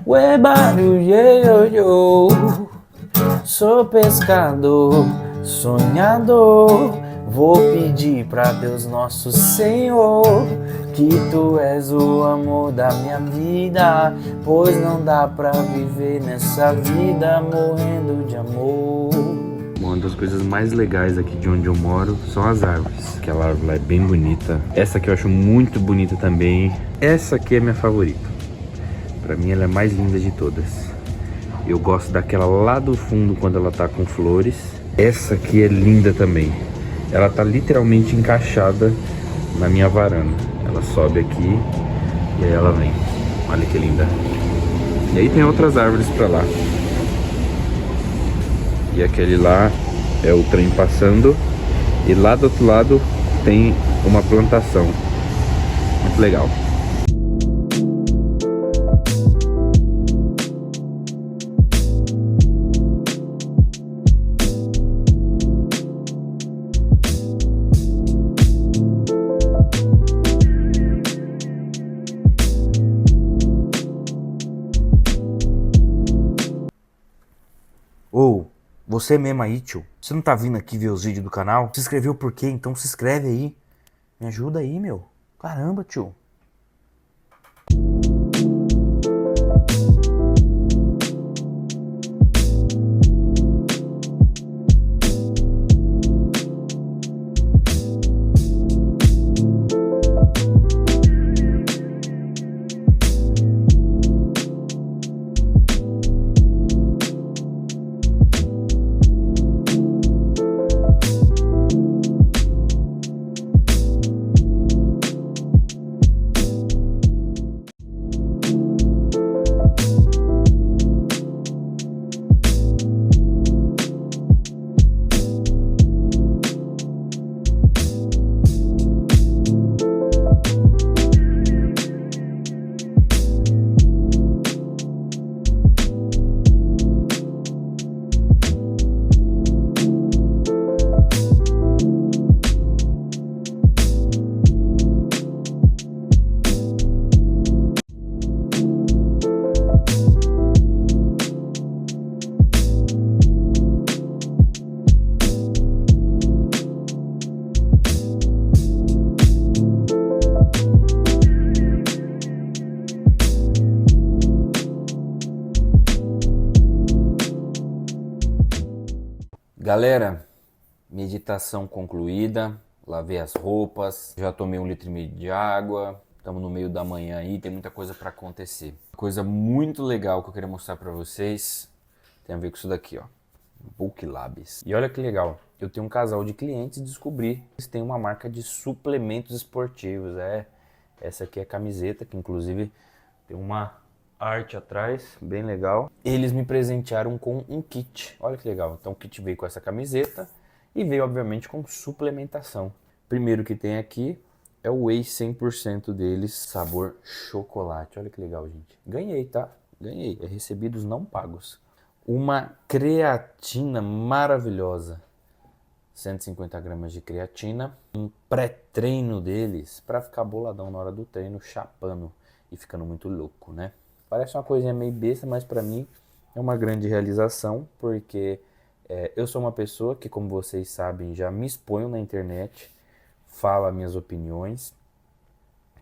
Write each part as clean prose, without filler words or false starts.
Uebaru, yo, yo. Sou pescador, sonhador. Vou pedir pra Deus nosso Senhor que tu és o amor da minha vida, pois não dá pra viver nessa vida morrendo de amor. Uma das coisas mais legais aqui de onde eu moro são as árvores. Aquela árvore lá é bem bonita. Essa aqui eu acho muito bonita também. Essa aqui é minha favorita. Pra mim ela é a mais linda de todas. Eu gosto daquela lá do fundo quando ela tá com flores. Essa aqui é linda também. Ela tá literalmente encaixada na minha varanda. Ela sobe aqui e aí ela vem. Olha que linda. E aí tem outras árvores pra lá. E aquele lá é o trem passando. E lá do outro lado tem uma plantação. Muito legal. Ou, você mesmo aí, tio, você não tá vindo aqui ver os vídeos do canal? Se inscreveu por quê? Então se inscreve aí. Me ajuda aí, meu. Caramba, tio. Galera, meditação concluída, lavei as roupas, já tomei 1,5 litro de água, estamos no meio da manhã aí, tem muita coisa para acontecer. Coisa muito legal que eu queria mostrar para vocês tem a ver com isso daqui, ó, Book Labs. E olha que legal, eu tenho um casal de clientes e descobri que eles têm uma marca de suplementos esportivos. Essa aqui é a camiseta, que inclusive tem uma arte atrás, bem legal. Eles me presentearam com um kit, olha que legal. Então o kit veio com essa camiseta e veio obviamente com suplementação. Primeiro que tem aqui é o Whey 100% deles, sabor chocolate. Olha que legal, gente. Ganhei, tá? Ganhei, é recebidos não pagos. Uma creatina maravilhosa, 150 gramas de creatina. Um pré-treino deles, para ficar boladão na hora do treino, chapando e ficando muito louco, né? Parece uma coisinha meio besta, mas para mim é uma grande realização, porque eu sou uma pessoa que, como vocês sabem, já me exponho na internet, falo minhas opiniões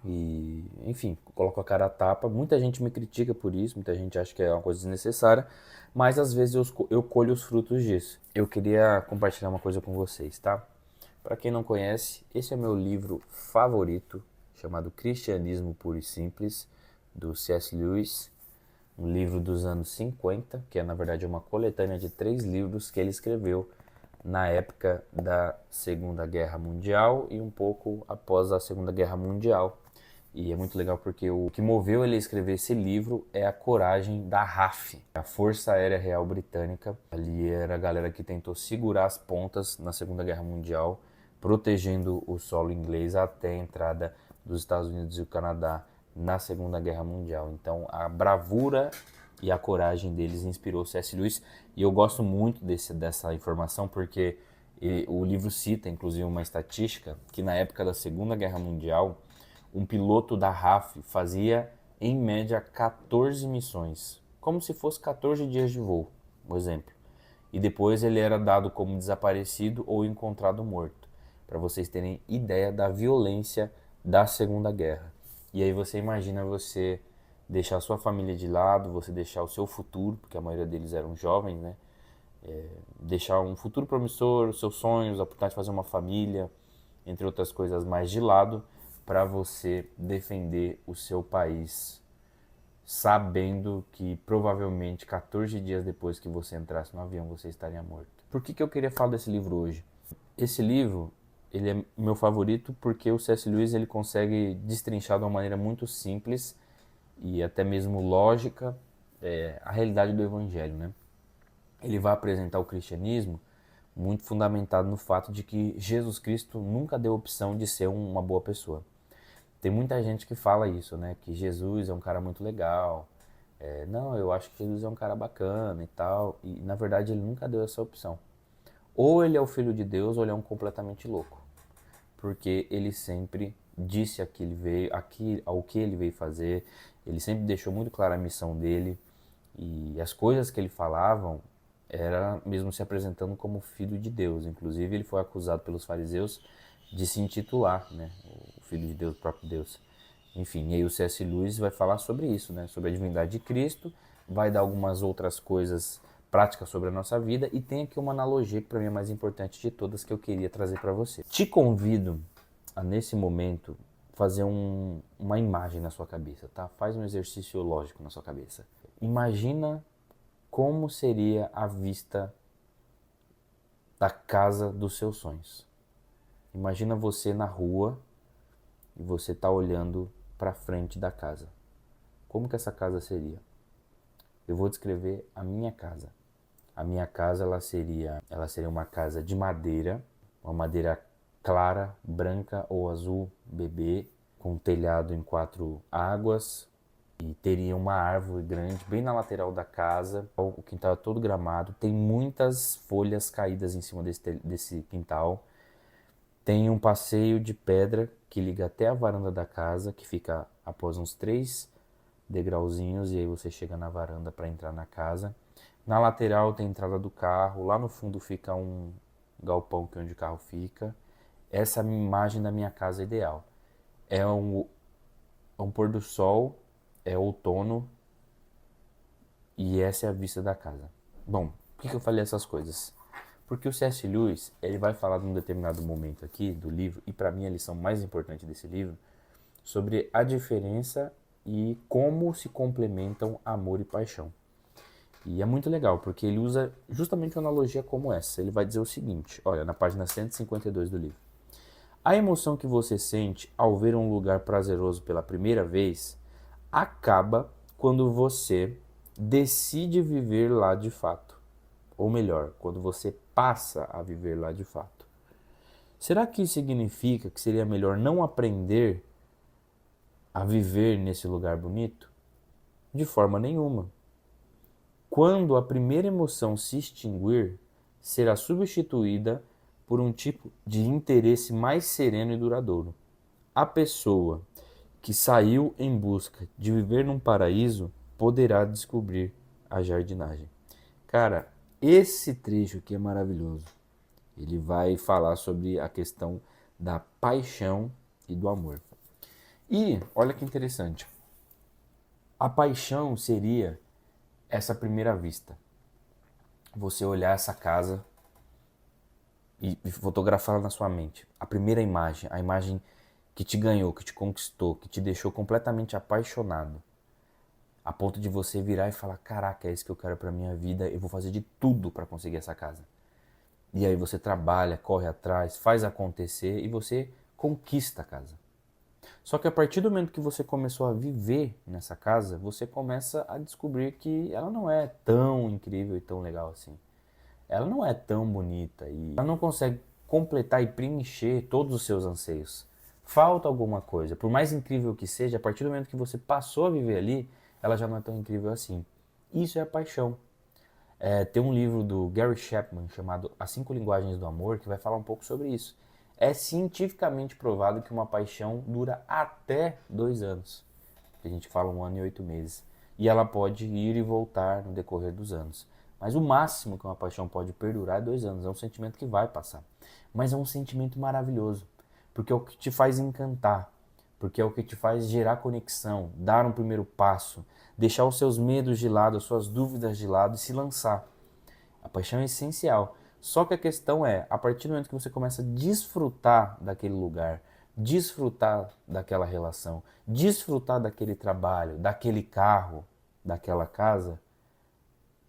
e, enfim, coloco a cara a tapa. Muita gente me critica por isso, muita gente acha que é uma coisa desnecessária, mas às vezes eu colho os frutos disso. Eu queria compartilhar uma coisa com vocês, tá? Para quem não conhece, esse é meu livro favorito, chamado Cristianismo Puro e Simples, do C.S. Lewis, um livro dos anos 50, que na verdade é uma coletânea de 3 livros que ele escreveu na época da Segunda Guerra Mundial e um pouco após a Segunda Guerra Mundial. E é muito legal porque o que moveu ele a escrever esse livro é a coragem da RAF, a Força Aérea Real Britânica. Ali era a galera que tentou segurar as pontas na Segunda Guerra Mundial, protegendo o solo inglês até a entrada dos Estados Unidos e o Canadá na Segunda Guerra Mundial. Então a bravura e a coragem deles inspirou C.S. Lewis, e eu gosto muito dessa informação porque o livro cita inclusive uma estatística que na época da Segunda Guerra Mundial um piloto da RAF fazia em média 14 missões, como se fosse 14 dias de voo, por exemplo. E depois ele era dado como desaparecido ou encontrado morto, para vocês terem ideia da violência da Segunda Guerra. E aí você imagina você deixar sua família de lado, você deixar o seu futuro, porque a maioria deles eram jovens, né? Deixar um futuro promissor, os seus sonhos, a oportunidade de fazer uma família, entre outras coisas mais de lado, para você defender o seu país, sabendo que provavelmente 14 dias depois que você entrasse no avião você estaria morto. Por que eu queria falar desse livro hoje? Esse livro, ele é meu favorito porque o C.S. Lewis ele consegue destrinchar de uma maneira muito simples e até mesmo lógica a realidade do Evangelho, né? Ele vai apresentar o cristianismo muito fundamentado no fato de que Jesus Cristo nunca deu opção de ser uma boa pessoa. Tem muita gente que fala isso, né? Que Jesus é um cara muito legal. Não, eu acho que Jesus é um cara bacana e tal. E na verdade ele nunca deu essa opção. Ou ele é o filho de Deus ou ele é um completamente louco. Porque ele sempre disse ao que ele veio fazer. Ele sempre deixou muito clara a missão dele. E as coisas que ele falava era mesmo se apresentando como filho de Deus. Inclusive ele foi acusado pelos fariseus de se intitular, né, o filho de Deus, o próprio Deus. Enfim, e aí o C.S. Lewis vai falar sobre isso, né, sobre a divindade de Cristo, vai dar algumas outras coisas práticas sobre a nossa vida e tem aqui uma analogia que para mim é a mais importante de todas que eu queria trazer para você. Te convido a nesse momento fazer uma imagem na sua cabeça, tá? Faz um exercício lógico na sua cabeça. Imagina como seria a vista da casa dos seus sonhos. Imagina você na rua e você está olhando para frente da casa. Como que essa casa seria? Eu vou descrever a minha casa. A minha casa ela seria uma casa de madeira, uma madeira clara, branca ou azul, bebê, com telhado em 4 águas e teria uma árvore grande bem na lateral da casa. O quintal é todo gramado, tem muitas folhas caídas em cima desse quintal. Tem um passeio de pedra que liga até a varanda da casa, que fica após uns 3 degrauzinhos, e aí você chega na varanda para entrar na casa. Na lateral tem a entrada do carro, lá no fundo fica um galpão que é onde o carro fica. Essa é a imagem da minha casa ideal. É um pôr do sol, é outono, e essa é a vista da casa. Bom, por que eu falei essas coisas? Porque o C.S. Lewis, ele vai falar num determinado momento aqui do livro, e para mim a lição mais importante desse livro, sobre a diferença e como se complementam amor e paixão. E é muito legal, porque ele usa justamente uma analogia como essa. Ele vai dizer o seguinte, olha, na página 152 do livro. A emoção que você sente ao ver um lugar prazeroso pela primeira vez acaba quando você decide viver lá de fato. Ou melhor, quando você passa a viver lá de fato. Será que isso significa que seria melhor não aprender a viver nesse lugar bonito? De forma nenhuma. Quando a primeira emoção se extinguir, será substituída por um tipo de interesse mais sereno e duradouro. A pessoa que saiu em busca de viver num paraíso poderá descobrir a jardinagem. Cara, esse trecho aqui é maravilhoso. Ele vai falar sobre a questão da paixão e do amor. E olha que interessante. A paixão seria essa primeira vista. Você olhar essa casa e fotografá-la na sua mente. A primeira imagem, a imagem que te ganhou, que te conquistou, que te deixou completamente apaixonado. A ponto de você virar e falar, caraca, é isso que eu quero pra minha vida, eu vou fazer de tudo para conseguir essa casa. E aí você trabalha, corre atrás, faz acontecer e você conquista a casa. Só que a partir do momento que você começou a viver nessa casa, você começa a descobrir que ela não é tão incrível e tão legal assim. Ela não é tão bonita e ela não consegue completar e preencher todos os seus anseios. Falta alguma coisa. Por mais incrível que seja, a partir do momento que você passou a viver ali, ela já não é tão incrível assim. Isso é a paixão. Tem um livro do Gary Chapman chamado As 5 Linguagens do Amor que vai falar um pouco sobre isso. É cientificamente provado que uma paixão dura até 2 anos. A gente fala 1 ano e 8 meses. E ela pode ir e voltar no decorrer dos anos. Mas o máximo que uma paixão pode perdurar é 2 anos. É um sentimento que vai passar. Mas é um sentimento maravilhoso. Porque é o que te faz encantar. Porque é o que te faz gerar conexão, dar um primeiro passo, deixar os seus medos de lado, as suas dúvidas de lado e se lançar. A paixão é essencial. Só que a questão é, a partir do momento que você começa a desfrutar daquele lugar, desfrutar daquela relação, desfrutar daquele trabalho, daquele carro, daquela casa,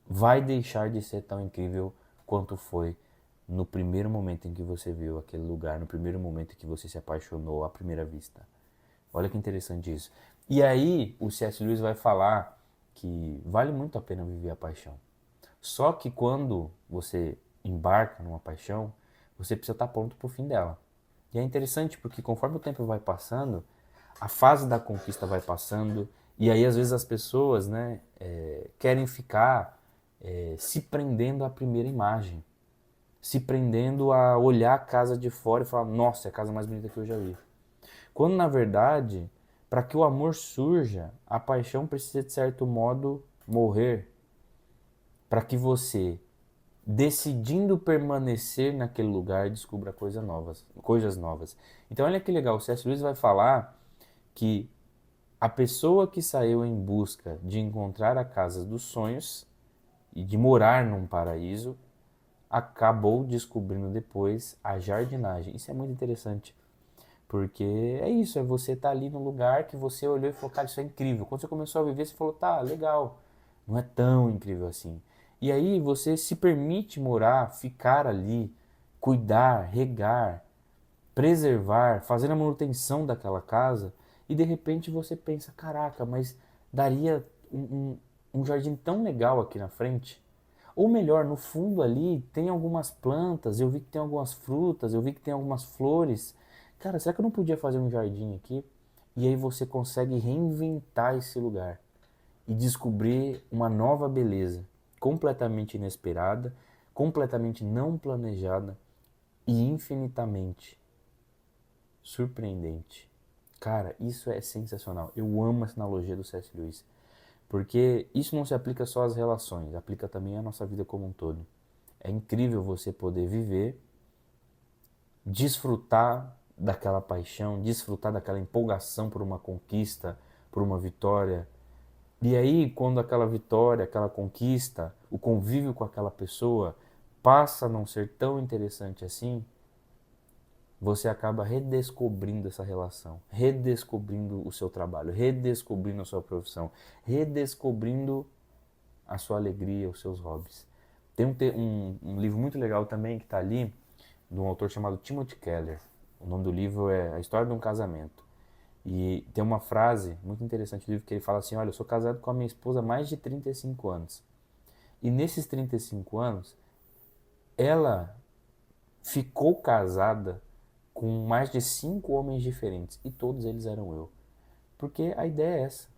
vai deixar de ser tão incrível quanto foi no primeiro momento em que você viu aquele lugar, no primeiro momento em que você se apaixonou à primeira vista. Olha que interessante isso. E aí o C.S. Lewis vai falar que vale muito a pena viver a paixão. Só que quando você embarca numa paixão, você precisa estar pronto para o fim dela. E é interessante porque conforme o tempo vai passando, a fase da conquista vai passando, e aí às vezes as pessoas, né, querem ficar se prendendo à primeira imagem, se prendendo a olhar a casa de fora e falar, nossa, é a casa mais bonita que eu já vi. Quando na verdade, para que o amor surja, a paixão precisa de certo modo morrer, para que você, decidindo permanecer naquele lugar, descubra coisas novas. Então olha que legal, o C.S. Lewis vai falar que a pessoa que saiu em busca de encontrar a casa dos sonhos e de morar num paraíso, acabou descobrindo depois a jardinagem. Isso é muito interessante, porque é isso, é você estar ali no lugar que você olhou e falou, cara, isso é incrível. Quando você começou a viver, você falou, tá, legal, não é tão incrível assim. E aí você se permite morar, ficar ali, cuidar, regar, preservar, fazer a manutenção daquela casa, e de repente você pensa, caraca, mas daria um jardim tão legal aqui na frente. Ou melhor, no fundo ali tem algumas plantas, eu vi que tem algumas frutas, eu vi que tem algumas flores. Cara, será que eu não podia fazer um jardim aqui? E aí você consegue reinventar esse lugar e descobrir uma nova beleza, completamente inesperada, completamente não planejada e infinitamente surpreendente. Cara, isso é sensacional. Eu amo essa analogia do C.S. Lewis. Porque isso não se aplica só às relações, aplica também à nossa vida como um todo. É incrível você poder viver, desfrutar daquela paixão, desfrutar daquela empolgação por uma conquista, por uma vitória. E aí, quando aquela vitória, aquela conquista, o convívio com aquela pessoa passa a não ser tão interessante assim, você acaba redescobrindo essa relação, redescobrindo o seu trabalho, redescobrindo a sua profissão, redescobrindo a sua alegria, os seus hobbies. Tem um livro muito legal também que está ali, de um autor chamado Timothy Keller. O nome do livro é A História de um Casamento. E tem uma frase muito interessante do livro que ele fala assim, olha, eu sou casado com a minha esposa há mais de 35 anos. E nesses 35 anos, ela ficou casada com mais de 5 homens diferentes, e todos eles eram eu. Porque a ideia é essa,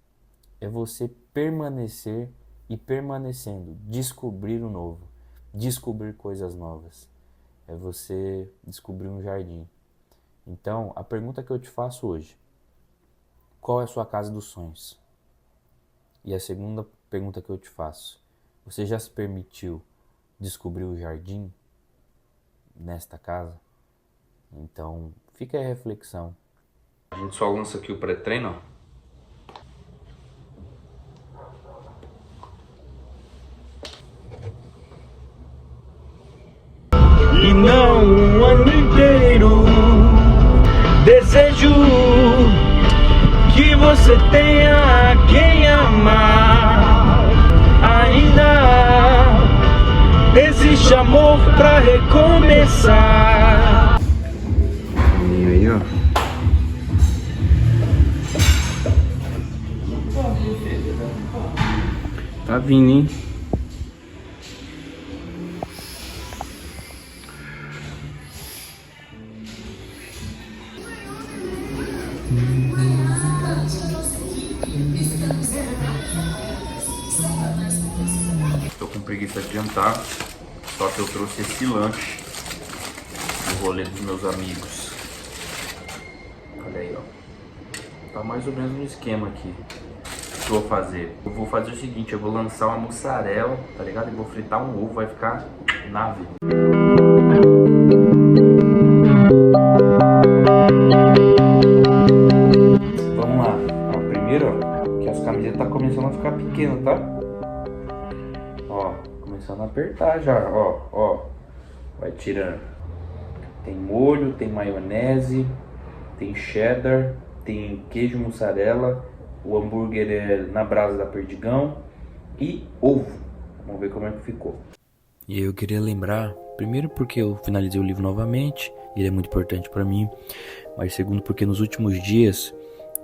é você permanecer e permanecendo, descobrir o novo, descobrir coisas novas, é você descobrir um jardim. Então, a pergunta que eu te faço hoje, qual é a sua casa dos sonhos? E a segunda pergunta que eu te faço, você já se permitiu descobrir o jardim nesta casa? Então, fica aí a reflexão. A gente só lança aqui o pré-treino, ó. E não um ano inteiro. Desejo que você tenha quem amar. Ainda existe amor pra recomeçar. E aí, ó. Tá vindo, hein? Tô com preguiça de jantar, só que eu trouxe esse lanche do rolê dos meus amigos. Olha aí, ó. Tá mais ou menos no esquema aqui. que eu vou fazer? Eu vou fazer o seguinte, eu vou lançar uma mussarela, tá ligado? E vou fritar um ovo, vai ficar nave. Vamos lá. Ó, primeiro, ó, que as camisetas tá começando a ficar pequenas, tá? Ó, começando a apertar já, ó. Vai tirando. Tem molho, tem maionese, tem cheddar, tem queijo mussarela, o hambúrguer é na brasa da Perdigão e ovo. Vamos ver como é que ficou. E eu queria lembrar, primeiro porque eu finalizei o livro novamente, ele é muito importante para mim, mas segundo porque nos últimos dias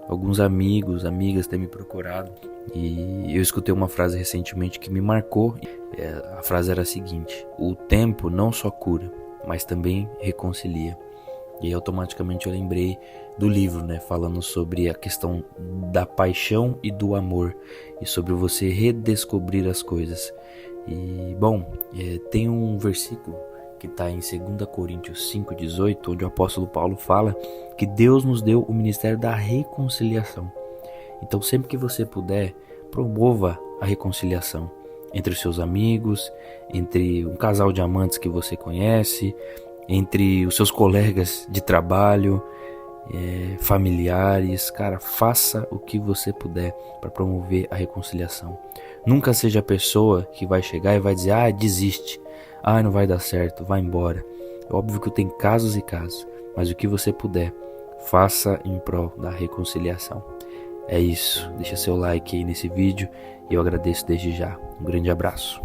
alguns amigos, amigas têm me procurado e eu escutei uma frase recentemente que me marcou. A frase era a seguinte: o tempo não só cura, mas também reconcilia. E aí, automaticamente eu lembrei do livro, né, falando sobre a questão da paixão e do amor e sobre você redescobrir as coisas. E bom, tem um versículo que está em 2 Coríntios 5,18, onde o apóstolo Paulo fala que Deus nos deu o ministério da reconciliação. Então sempre que você puder, promova a reconciliação entre os seus amigos, entre um casal de amantes que você conhece, entre os seus colegas de trabalho, familiares. Cara, faça o que você puder para promover a reconciliação. Nunca seja a pessoa que vai chegar e vai dizer: desiste, não vai dar certo, vai embora. É óbvio que tem casos e casos, mas o que você puder, faça em prol da reconciliação. É isso, deixa seu like aí nesse vídeo e eu agradeço desde já. Um grande abraço.